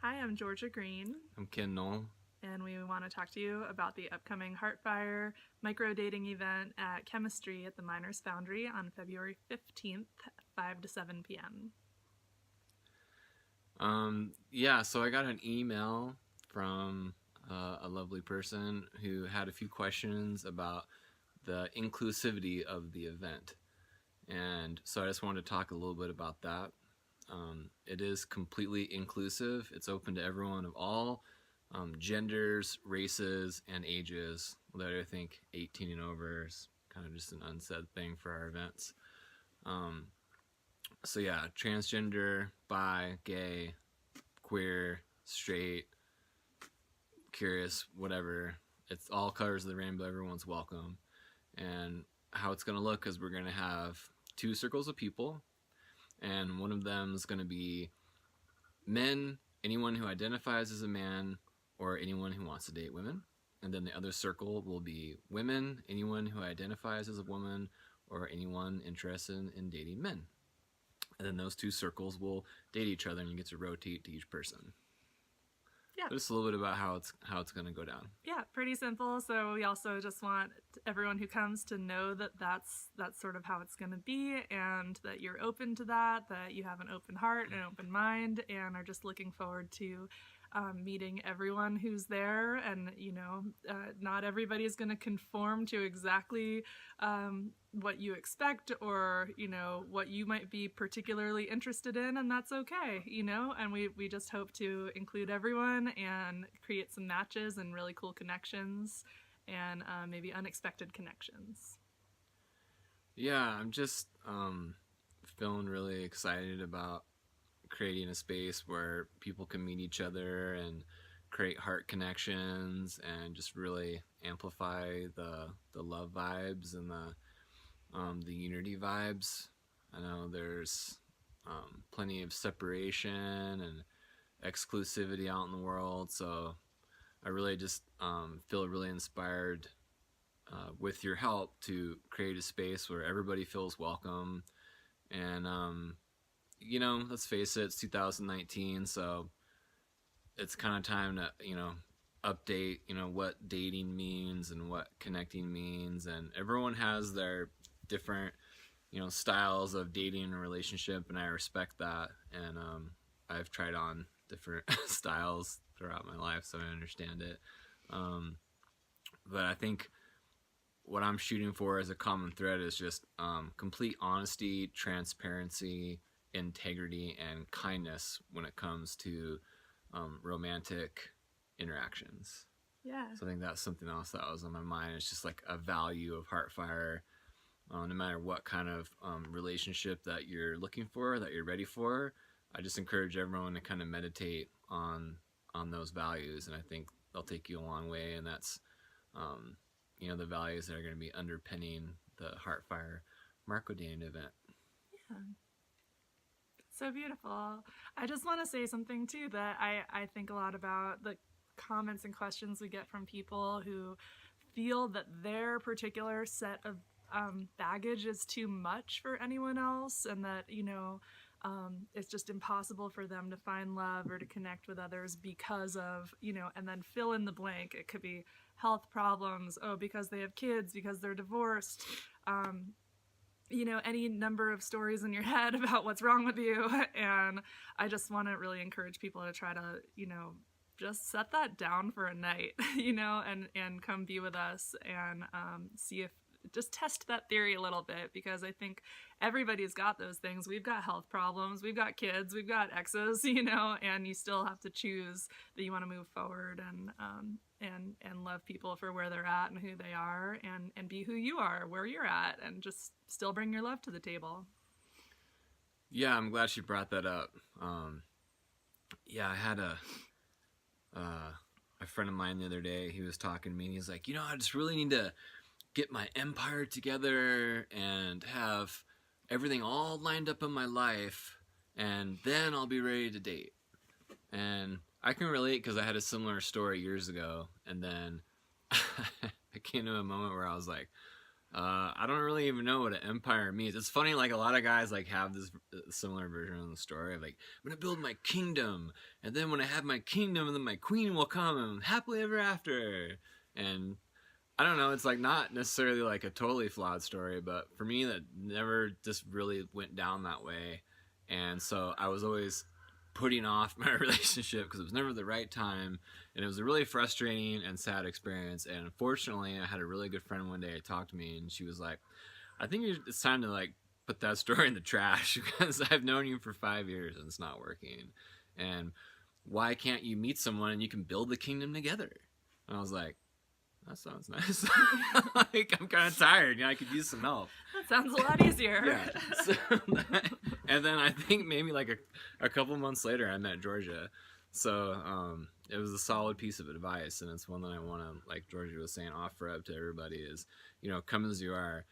Hi, I'm Georgia Green, I'm Ken Knoll. and we want to talk to you about the upcoming Heartfire MicroDating event at Chemistry at the Miners Foundry on February 15th, 5 to 7 p.m. So I got an email from a lovely person who had a few questions about the inclusivity of the event. And so I just wanted to talk a little bit about that. It is completely inclusive. It's open to everyone of all genders, races, and ages. Although I think 18 and over is kind of just an unsaid thing for our events. So yeah, transgender, bi, gay, queer, straight, curious, whatever. It's all colors of the rainbow. Everyone's welcome. And how it's going to look is we're going to have two circles of people, and one of them is going to be men, anyone who identifies as a man, or anyone who wants to date women. And then the other circle will be women, anyone who identifies as a woman, or anyone interested in dating men. And then those two circles will date each other, and you get to rotate to each person. Yeah. Just a little bit about how it's going to go down. Yeah, pretty simple. So we also just want everyone who comes to know that that's sort of how it's going to be, and that you're open to that you have an open heart and an open mind, and are just looking forward to meeting everyone who's there. And not everybody's going to conform to exactly what you expect, or what you might be particularly interested in, and that's okay. And we just hope to include everyone and create some matches and really cool connections, and maybe unexpected connections. Yeah, I'm just feeling really excited about creating a space where people can meet each other and create heart connections, and just really amplify the love vibes and the unity vibes. I know there's plenty of separation and exclusivity out in the world, so I really just feel really inspired with your help to create a space where everybody feels welcome. And let's face it, it's 2019, so it's kind of time to update what dating means and what connecting means. And everyone has their different styles of dating and relationship, and I respect that. And I've tried on different styles throughout my life, so I understand it. But I think what I'm shooting for as a common thread is just complete honesty, transparency, integrity, and kindness when it comes to romantic interactions. Yeah. So I think that's something else that was on my mind. It's just like a value of Heartfire. No matter what kind of relationship that you're looking for, that you're ready for, I just encourage everyone to kind of meditate on those values, and I think they'll take you a long way. And that's the values that are going to be underpinning the Heartfire MicroDating event. Yeah. So beautiful. I just want to say something too, that I think a lot about the comments and questions we get from people who feel that their particular set of baggage is too much for anyone else, and that it's just impossible for them to find love or to connect with others because of and then fill in the blank. It could be health problems, because they have kids, because they're divorced, any number of stories in your head about what's wrong with you. And I just want to really encourage people to try to just set that down for a night, and come be with us, and see if just test that theory a little bit, because I think everybody's got those things. We've got health problems, we've got kids, we've got exes, and you still have to choose that you want to move forward and love people for where they're at and who they are, and be who you are where you're at, and just still bring your love to the table. Yeah, I'm glad she brought that up. I had a friend of mine the other day. He was talking to me, and he's like, I just really need to get my empire together and have everything all lined up in my life, and then I'll be ready to date. And I can relate, because I had a similar story years ago, and then I came to a moment where I was like, I don't really even know what an empire means. It's funny, like a lot of guys like have this similar version of the story of like, I'm gonna build my kingdom, and then when I have my kingdom, then my queen will come and happily ever after. And I don't know, it's like not necessarily like a totally flawed story, but for me that never just really went down that way. And so I was always putting off my relationship because it was never the right time, and it was a really frustrating and sad experience. And unfortunately, I had a really good friend one day talk to me, and she was like, I think it's time to like put that story in the trash because I've known you for 5 years and it's not working. And why can't you meet someone and you can build the kingdom together? And I was like, that sounds nice. Like, I'm kind of tired. I could use some help. That sounds a lot easier. Yeah. So and then I think maybe like a couple months later, I met Georgia. So it was a solid piece of advice, and it's one that I want to, like Georgia was saying, offer up to everybody is, come as you are.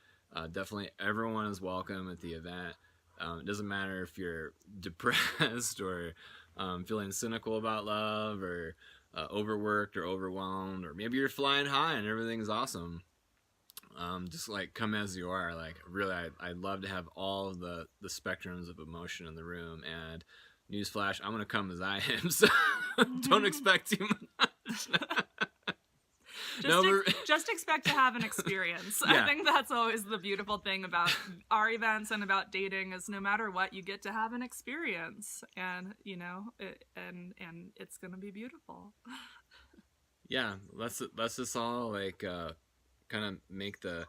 Definitely everyone is welcome at the event. It doesn't matter if you're depressed or feeling cynical about love or overworked or overwhelmed, or maybe you're flying high and everything's awesome. Just like come as you are. Like really, I'd love to have all of the spectrums of emotion in the room. And newsflash, I'm gonna come as I am, so don't expect too much. Just expect to have an experience. Yeah. I think that's always the beautiful thing about our events and about dating is no matter what, you get to have an experience, and and it's gonna be beautiful. Yeah, let's just all like kind of make the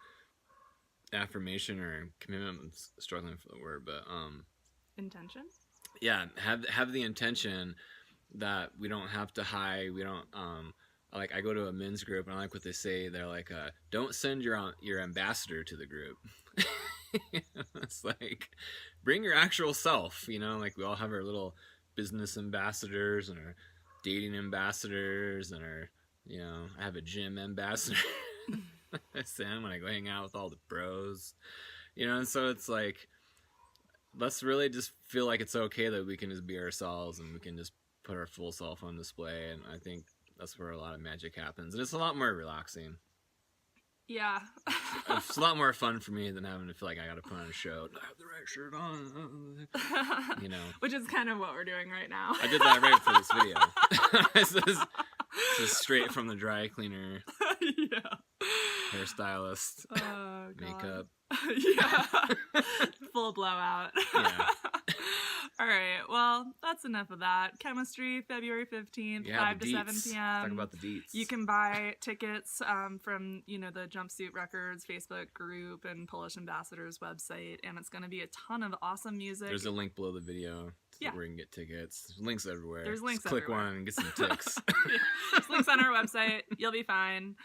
affirmation or commitment. I'm struggling for the word, but Intention. Yeah, have the intention that we don't have to hide. We don't like I go to a men's group and I like what they say. They're like, don't send your ambassador to the group. It's like, bring your actual self. Like we all have our little business ambassadors and our dating ambassadors and our, I have a gym ambassador. I send when I go hang out with all the bros. And so it's like, let's really just feel like it's okay that we can just be ourselves and we can just put our full self on display. And I think that's where a lot of magic happens. And it's a lot more relaxing. Yeah. It's a lot more fun for me than having to feel like I got to put on a show. I have the right shirt on. Which is kind of what we're doing right now. I did that right for this video. This is straight from the dry cleaner. Yeah. Hairstylist. Oh, God. Makeup. Yeah. Full blowout. Yeah. All right. Well, that's enough of that. Chemistry, February 15th, 5 to 7 p.m. Talk about the deets. You can buy tickets from, the Jumpsuit Records Facebook group and Polish Ambassadors website. And it's going to be a ton of awesome music. There's a link below the video where you can get tickets. There's links everywhere. There's links Just click everywhere. one and get some ticks. Yeah. There's links on our website. You'll be fine.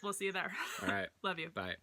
We'll see you there. All right. Love you. Bye.